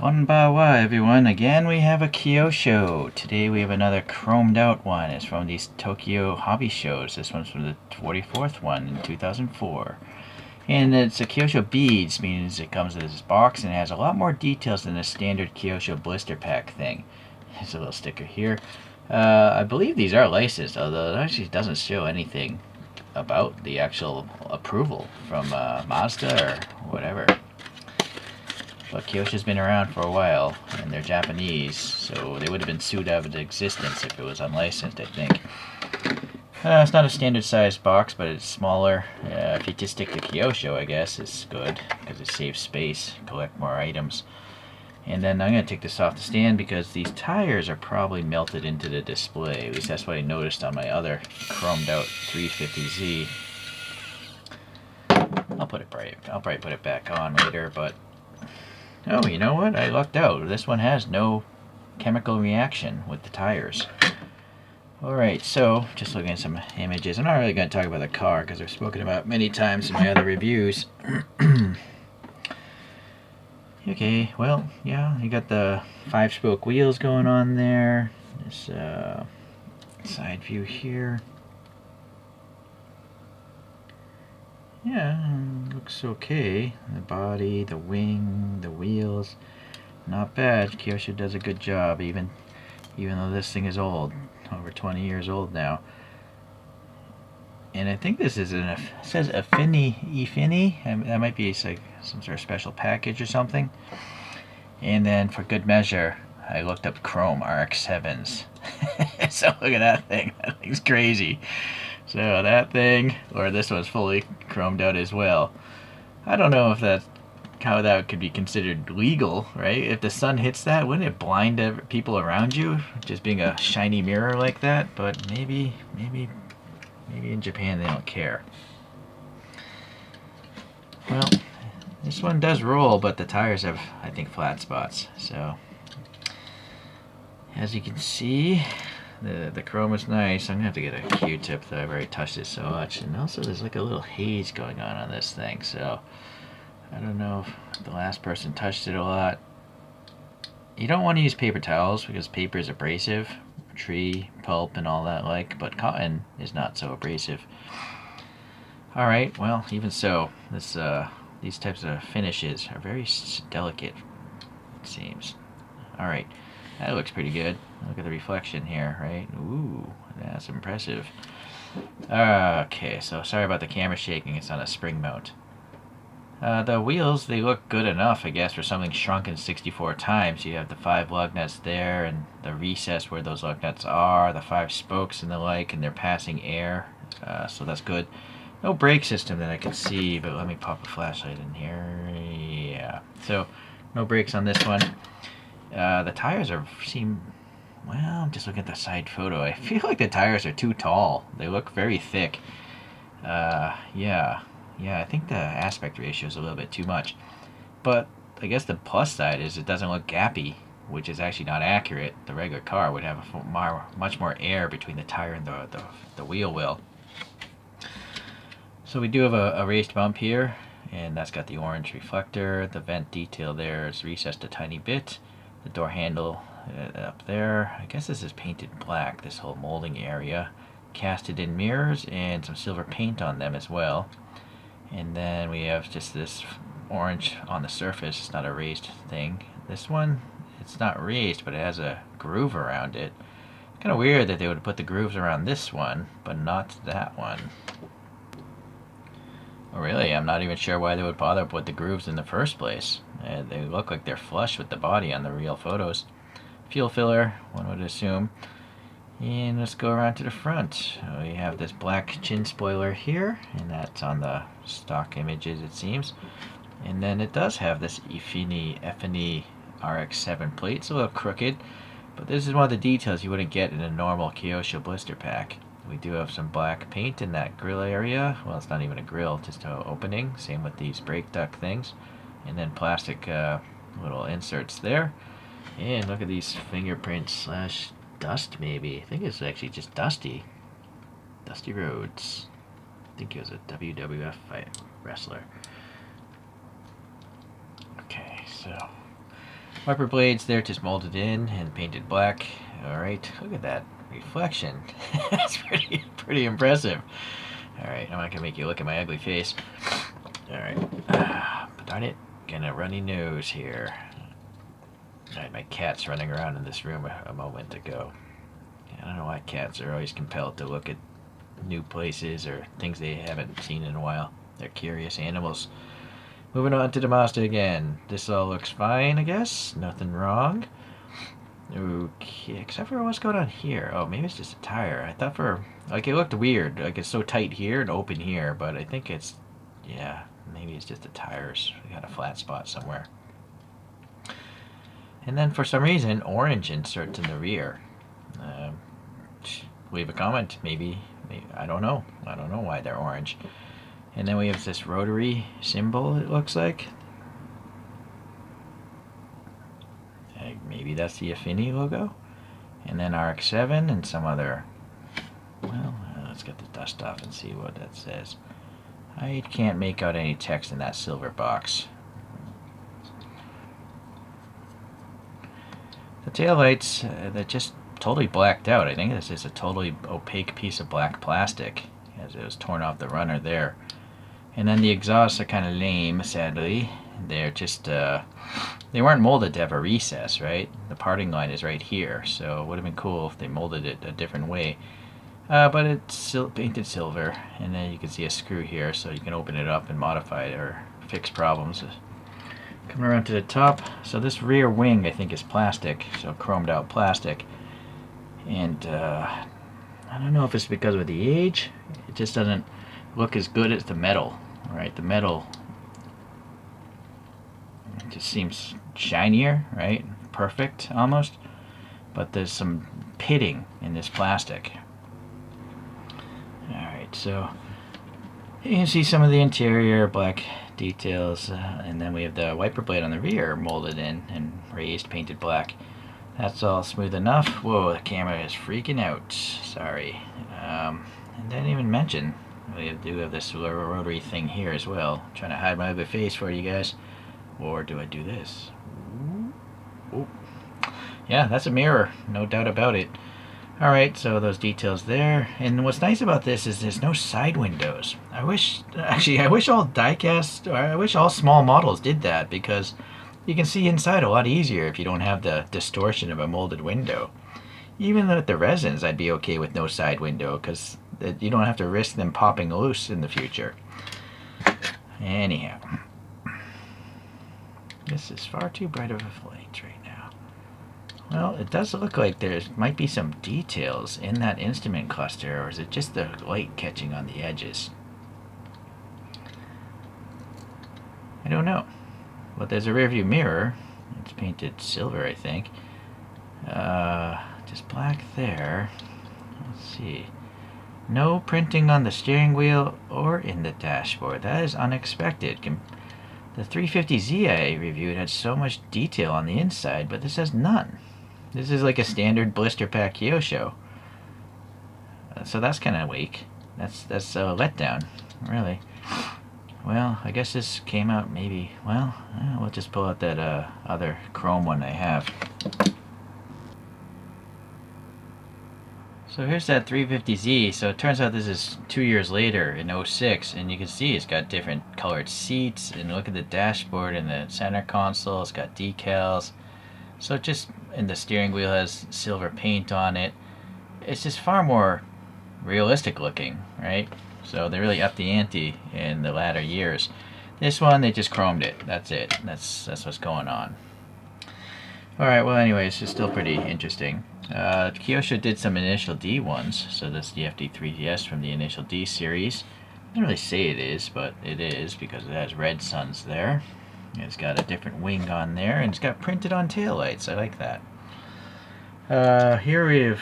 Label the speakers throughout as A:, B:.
A: Konbanwa everyone, again we have a Kyosho. Today we have another chromed out one. It's from these Tokyo hobby shows. This one's from the 44th one in 2004. And it's a Kyosho beads, means it comes in this box and it has a lot more details than the standard Kyosho blister pack thing. There's a little sticker here. I believe these are licensed, although it actually doesn't show anything about the actual approval from Mazda or whatever. But Kyosho's been around for a while, and they're Japanese, so they would have been sued out of existence if it was unlicensed, I think. It's not a standard sized box, but it's smaller. If you just stick to Kyosho, I guess, it's good, because it saves space, collect more items. And then I'm going to take this off the stand because these tires are probably melted into the display. At least that's what I noticed on my other chromed out 350Z. I'll probably put it back on later, but... Oh, you know what? I lucked out. This one has no chemical reaction with the tires. Alright, so, just looking at some images. I'm not really going to talk about the car because I've spoken about it many times in my other reviews. Okay, well, yeah, you got the 5-spoke wheels going on there. This side view here. Yeah, looks okay. The body, the wing, the wheels, not bad. Kyosho does a good job, even though this thing is old, over 20 years old now. And I think this is it says Ifini. That might be like some sort of special package or something. And then for good measure, I looked up Chrome RX7s. So look at that thing. That thing's crazy. So that thing, or this one's fully chromed out as well. I don't know if how that could be considered legal, right? If the sun hits that, wouldn't it blind people around you, just being a shiny mirror like that? But maybe in Japan they don't care. Well, this one does roll, but the tires have, I think, flat spots. So, as you can see, the chrome is nice. I'm going to have to get a Q-tip, though. I've already touched it so much. And also there's like a little haze going on this thing. So I don't know if the last person touched it a lot. You don't want to use paper towels because paper is abrasive. Tree, pulp, and all that like. But cotton is not so abrasive. Alright, well, even so, these types of finishes are very delicate, it seems. Alright. That looks pretty good. Look at the reflection here, right? Ooh, that's impressive. Okay, so sorry about the camera shaking. It's on a spring mount. The wheels, they look good enough, I guess, for something shrunken 64 times. You have the 5 lug nuts there, and the recess where those lug nuts are, the 5 spokes and the like, and they're passing air, so that's good. No brake system that I can see, but let me pop a flashlight in here. Yeah, so no brakes on this one. The tires well, I'm just looking at the side photo. I feel like the tires are too tall. They look very thick. Yeah, I think the aspect ratio is a little bit too much. But I guess the plus side is it doesn't look gappy, which is actually not accurate. The regular car would have much more air between the tire and the wheel well. So we do have a raised bump here, and that's got the orange reflector. The vent detail there is recessed a tiny bit. The door handle up there, I guess this is painted black, this whole molding area. Casted in mirrors and some silver paint on them as well. And then we have just this orange on the surface. It's not a raised thing. This one, it's not raised, but it has a groove around it. Kind of weird that they would put the grooves around this one, but not that one. Well, really, I'm not even sure why they would bother with the grooves in the first place. They look like they're flush with the body on the real photos. Fuel filler, one would assume. And let's go around to the front. We have this black chin spoiler here, and that's on the stock images, it seems. And then it does have this Ifini RX7 plate. It's a little crooked, but this is one of the details you wouldn't get in a normal Kyosho blister pack. We do have some black paint in that grill area. Well, it's not even a grill, just an opening. Same with these brake duct things. And then plastic little inserts there. And look at these fingerprints slash dust maybe. I think it's actually just Dusty. Dusty Rhodes. I think he was a WWF wrestler. Okay, so Wiper blades, they're just molded in and painted black. Alright, look at that reflection. That's pretty impressive. Alright, I'm not gonna make you look at my ugly face. Alright, but darn it, getting a runny nose here. Alright, my cat's running around in this room a moment ago. I don't know why cats are always compelled to look at new places or things they haven't seen in a while. They're curious animals. Moving on to the Mazda again. This all looks fine, I guess. Nothing wrong. Okay, except for what's going on here. Oh, maybe it's just a tire. I thought like, it looked weird. Like, it's so tight here and open here, but I think it's, yeah, maybe it's just the tires. We got a flat spot somewhere. And then for some reason, orange inserts in the rear. Leave a comment. Maybe, I don't know. I don't know why they're orange. And then we have this rotary symbol, it looks like. Maybe that's the Affinity logo. And then RX7 and some other... Well, let's get the dust off and see what that says. I can't make out any text in that silver box. The taillights, they're just totally blacked out. I think this is a totally opaque piece of black plastic, as it was torn off the runner there. And then the exhausts are kind of lame, sadly. They're just, they weren't molded to have a recess, right? The parting line is right here, so it would have been cool if they molded it a different way. But it's painted silver, and then you can see a screw here, so you can open it up and modify it or fix problems. Coming around to the top, so this rear wing I think is plastic, so chromed out plastic. And I don't know if it's because of the age, it just doesn't look as good as the metal, right? The metal just seems shinier, right? Perfect almost, but there's some pitting in this plastic. Alright, so you can see some of the interior black details, and then we have the wiper blade on the rear molded in and raised, painted black. That's all smooth enough. Whoa, the camera is freaking out. Sorry. And I didn't even mention we do have this rotary thing here as well. I'm trying to hide my ugly face for you guys. Or do I do this? Ooh. Yeah, that's a mirror. No doubt about it. Alright, so those details there. And what's nice about this is there's no side windows. I wish all diecast, or I wish all small models did that, because you can see inside a lot easier if you don't have the distortion of a molded window. Even with the resins, I'd be okay with no side window, because you don't have to risk them popping loose in the future. Anyhow, this is far too bright of a light right now. Well, it does look like there might be some details in that instrument cluster, or is it just the light catching on the edges? I don't know. But there's a rearview mirror. It's painted silver, I think. Just black there. Let's see. No printing on the steering wheel or in the dashboard. That is unexpected. The 350Z I reviewed had so much detail on the inside, but this has none. This is like a standard blister pack Kyosho. So that's kind of weak. That's a letdown, really. Well, I guess this came out maybe, well, we'll just pull out that other chrome one I have. So here's that 350Z. So it turns out this is 2 years later in 06, and you can see it's got different colored seats, and look at the dashboard and the center console. It's got decals. So and the steering wheel has silver paint on it. It's just far more realistic looking, right? So they really upped the ante in the latter years. This one, they just chromed it. That's it. That's what's going on. Alright, well anyways, it's still pretty interesting. Kyosho did some initial D ones, so that's the FD3S from the initial D series. I don't really say it is, but it is because it has red suns there. It's got a different wing on there, and it's got printed on taillights. I like that. Here we have...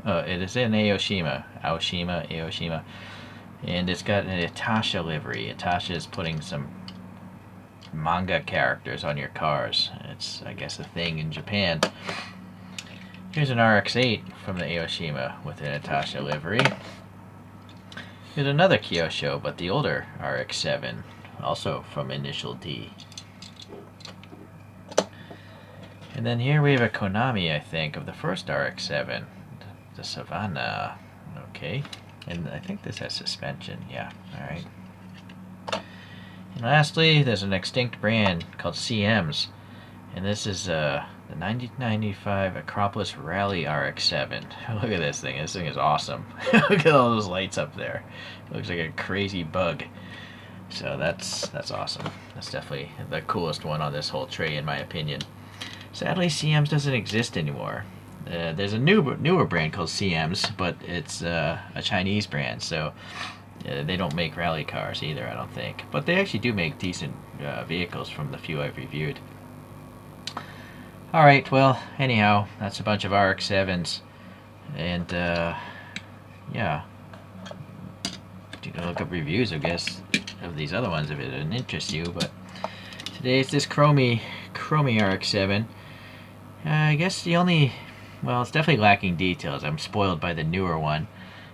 A: it is in Aoshima. And it's got an Atasha livery. Atasha is putting some manga characters on your cars. It's, I guess, a thing in Japan. Here's an RX8 from the Aoshima with an Atasha livery. Here's another Kyosho, but the older RX7. Also from Initial D. And then here we have a Konami, I think, of the first RX-7, the Savannah. Okay, and I think this has suspension. Yeah, all right. And lastly, there's an extinct brand called CM's, and this is the 1995 Acropolis Rally RX-7. Look at this thing. This thing is awesome. Look at all those lights up there. It looks like a crazy bug. So that's awesome. That's definitely the coolest one on this whole tray, in my opinion. Sadly, CM's doesn't exist anymore. There's a newer brand called CM's, but it's a Chinese brand, so they don't make rally cars either, I don't think. But they actually do make decent vehicles from the few I've reviewed. Alright, well, anyhow, that's a bunch of RX-7s. And, yeah. You can look up reviews, I guess, of these other ones if it didn't interest you. But today it's this Chromie RX-7. I guess the only... Well, it's definitely lacking details. I'm spoiled by the newer one.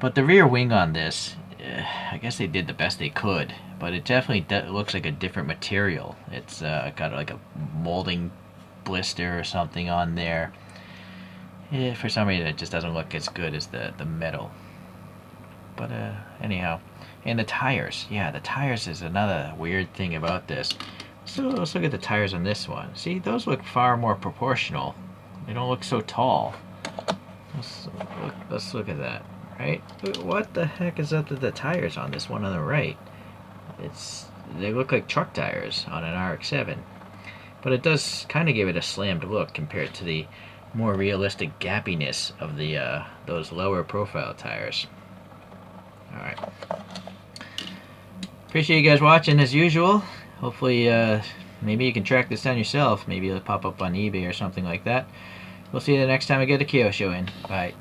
A: But the rear wing on this, I guess they did the best they could. But it definitely looks like a different material. It's got like a molding blister or something on there. For some reason, it just doesn't look as good as the metal. But anyhow. And the tires. Yeah, the tires is another weird thing about this. So let's look at the tires on this one. See, those look far more proportional. They don't look so tall. Let's look at that, right? What the heck is up with the tires on this one on the right? They look like truck tires on an RX-7. But it does kind of give it a slammed look compared to the more realistic gappiness of the those lower profile tires. Alright. Appreciate you guys watching as usual. Hopefully maybe you can track this down yourself. Maybe it'll pop up on eBay or something like that. We'll see you the next time I get a Kyosho in. Bye.